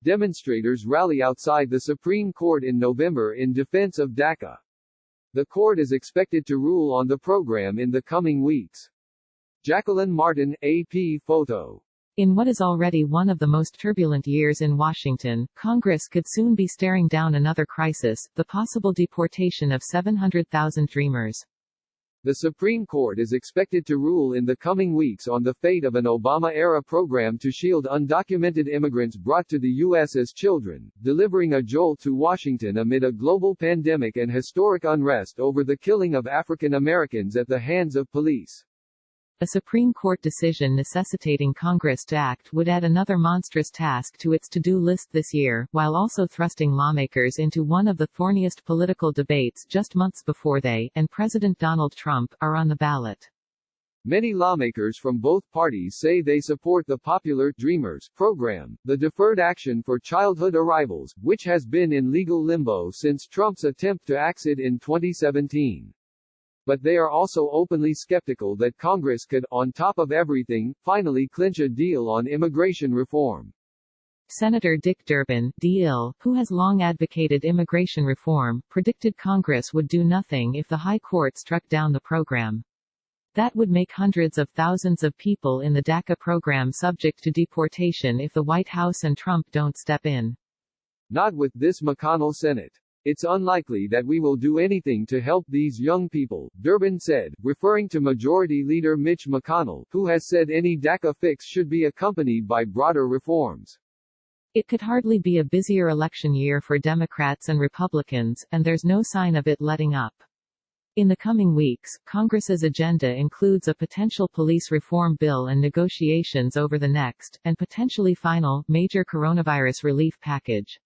Demonstrators rally outside the Supreme Court in November in defense of Daca. The court is expected to rule on the program in the coming weeks. Jacquelyn Martin, AP photo. In what is already one of the most turbulent years in Washington, Congress could soon be staring down another crisis, the possible deportation of 700,000 Dreamers. The Supreme Court is expected to rule in the coming weeks on the fate of an Obama-era program to shield undocumented immigrants brought to the U.S. as children, delivering a jolt to Washington amid a global pandemic and historic unrest over the killing of African Americans at the hands of police. A Supreme Court decision necessitating Congress to act would add another monstrous task to its to-do list this year, while also thrusting lawmakers into one of the thorniest political debates just months before they, and President Donald Trump, are on the ballot. Many lawmakers from both parties say they support the popular Dreamers program, the Deferred Action for Childhood Arrivals, which has been in legal limbo since Trump's attempt to axe it in 2017. But they are also openly skeptical that Congress could, on top of everything, finally clinch a deal on immigration reform. Senator Dick Durbin, DL, who has long advocated immigration reform, predicted Congress would do nothing if the High Court struck down the program. That would make hundreds of thousands of people in the Daca program subject to deportation if the White House and Trump don't step in. Not with this McConnell Senate. It's unlikely that we will do anything to help these young people, Durbin said, referring to Majority Leader Mitch McConnell, who has said any Daca fix should be accompanied by broader reforms. It could hardly be a busier election year for Democrats and Republicans, and there's no sign of it letting up. In the coming weeks, Congress's agenda includes a potential police reform bill and negotiations over the next, and potentially final, major coronavirus relief package.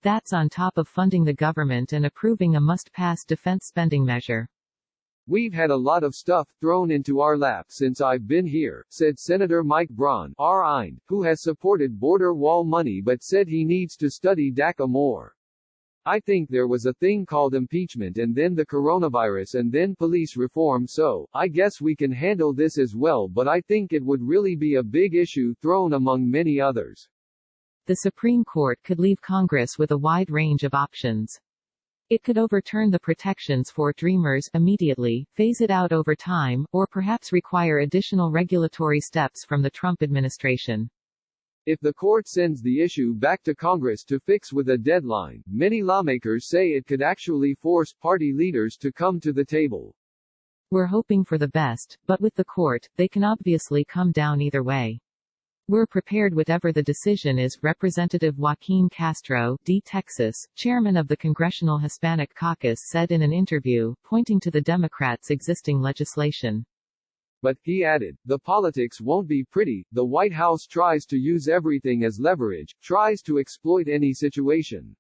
That's on top of funding the government and approving a must-pass defense spending measure. We've had a lot of stuff thrown into our lap since I've been here, said Senator Mike Braun, RIND, who has supported border wall money but said he needs to study Daca more. I think there was a thing called impeachment and then the coronavirus and then police reform, so I guess we can handle this as well, but I think it would really be a big issue thrown among many others. The Supreme Court could leave Congress with a wide range of options. It could overturn the protections for Dreamers immediately, phase it out over time, or perhaps require additional regulatory steps from the Trump administration. If the court sends the issue back to Congress to fix with a deadline, many lawmakers say it could actually force party leaders to come to the table. We're hoping for the best, but with the court, they can obviously come down either way. We're prepared whatever the decision is, Representative Joaquin Castro, D. Texas, chairman of the Congressional Hispanic Caucus said in an interview, pointing to the Democrats' existing legislation. But, he added, the politics won't be pretty. The White House tries to use everything as leverage, tries to exploit any situation.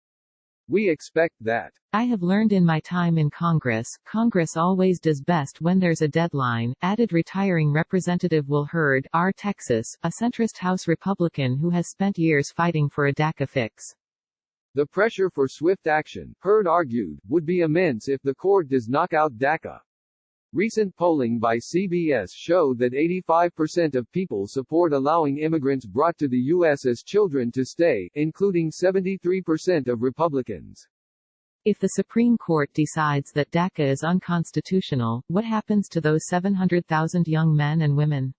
We expect that. I have learned in my time in Congress, Congress always does best when there's a deadline, added retiring Representative Will Hurd, R. Texas, a centrist House Republican who has spent years fighting for a Daca fix. The pressure for swift action, Hurd argued, would be immense if the court does knock out Daca. Recent polling by CBS showed that 85% of people support allowing immigrants brought to the U.S. as children to stay, including 73% of Republicans. If the Supreme Court decides that Daca is unconstitutional, what happens to those 700,000 young men and women?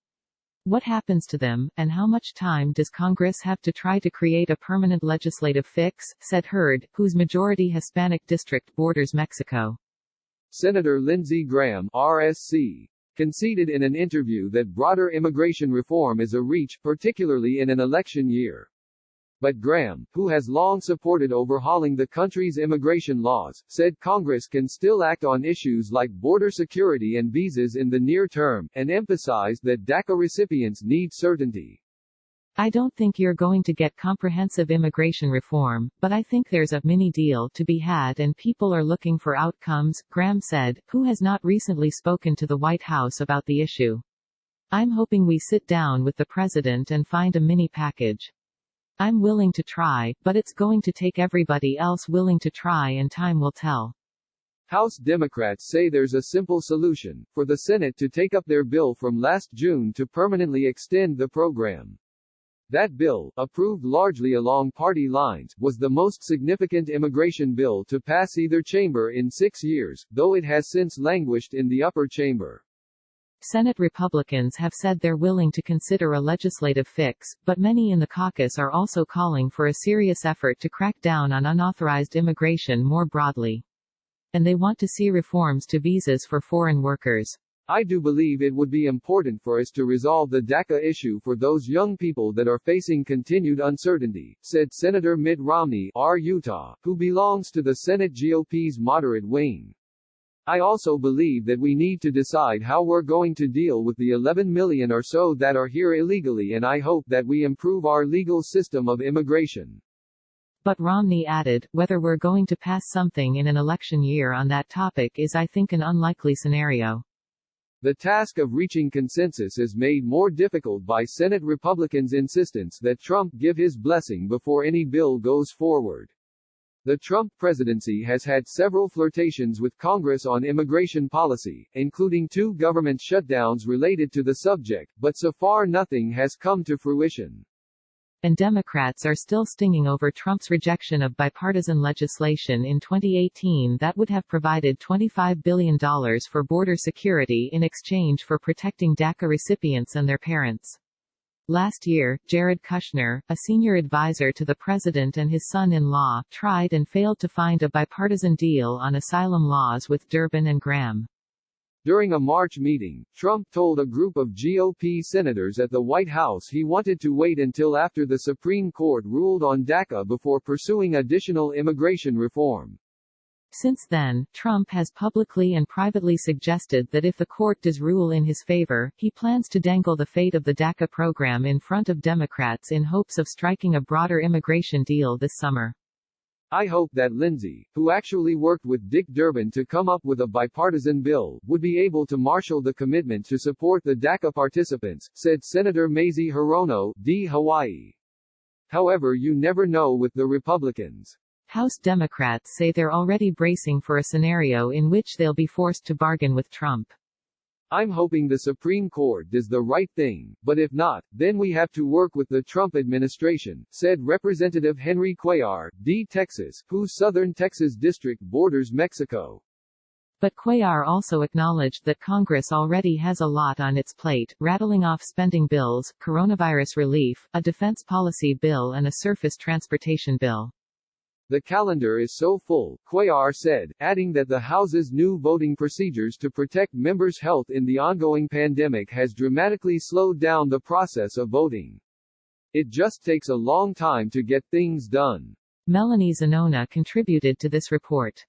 What happens to them, and how much time does Congress have to try to create a permanent legislative fix, said Hurd, whose majority Hispanic district borders Mexico. Senator Lindsey Graham, RSC, conceded in an interview that broader immigration reform is a reach, particularly in an election year. But Graham, who has long supported overhauling the country's immigration laws, said Congress can still act on issues like border security and visas in the near term, and emphasized that Daca recipients need certainty. I don't think you're going to get comprehensive immigration reform, but I think there's a mini deal to be had and people are looking for outcomes, Graham said, who has not recently spoken to the White House about the issue. I'm hoping we sit down with the president and find a mini package. I'm willing to try, but it's going to take everybody else willing to try and time will tell. House Democrats say there's a simple solution, for the Senate to take up their bill from last June to permanently extend the program. That bill, approved largely along party lines, was the most significant immigration bill to pass either chamber in 6 years, though it has since languished in the upper chamber. Senate Republicans have said they're willing to consider a legislative fix, but many in the caucus are also calling for a serious effort to crack down on unauthorized immigration more broadly. And they want to see reforms to visas for foreign workers. I do believe it would be important for us to resolve the Daca issue for those young people that are facing continued uncertainty, said Senator Mitt Romney, R. Utah, who belongs to the Senate GOP's moderate wing. I also believe that we need to decide how we're going to deal with the 11 million or so that are here illegally, and I hope that we improve our legal system of immigration. But Romney added, whether we're going to pass something in an election year on that topic is, I think, an unlikely scenario. The task of reaching consensus is made more difficult by Senate Republicans' insistence that Trump give his blessing before any bill goes forward. The Trump presidency has had several flirtations with Congress on immigration policy, including 2 government shutdowns related to the subject, but so far nothing has come to fruition. And Democrats are still stinging over Trump's rejection of bipartisan legislation in 2018 that would have provided $25 billion for border security in exchange for protecting Daca recipients and their parents. Last year, Jared Kushner, a senior advisor to the president and his son-in-law, tried and failed to find a bipartisan deal on asylum laws with Durbin and Graham. During a March meeting, Trump told a group of GOP senators at the White House he wanted to wait until after the Supreme Court ruled on Daca before pursuing additional immigration reform. Since then, Trump has publicly and privately suggested that if the court does rule in his favor, he plans to dangle the fate of the Daca program in front of Democrats in hopes of striking a broader immigration deal this summer. I hope that Lindsey, who actually worked with Dick Durbin to come up with a bipartisan bill, would be able to marshal the commitment to support the Daca participants, said Senator Mazie Hirono, D. Hawaii. However, you never know with the Republicans. House Democrats say they're already bracing for a scenario in which they'll be forced to bargain with Trump. I'm hoping the Supreme Court does the right thing, but if not, then we have to work with the Trump administration, said Representative Henry Cuellar, D. Texas, whose southern Texas district borders Mexico. But Cuellar also acknowledged that Congress already has a lot on its plate, rattling off spending bills, coronavirus relief, a defense policy bill and a surface transportation bill. The calendar is so full, Cuellar said, adding that the House's new voting procedures to protect members' health in the ongoing pandemic has dramatically slowed down the process of voting. It just takes a long time to get things done. Melanie Zanona contributed to this report.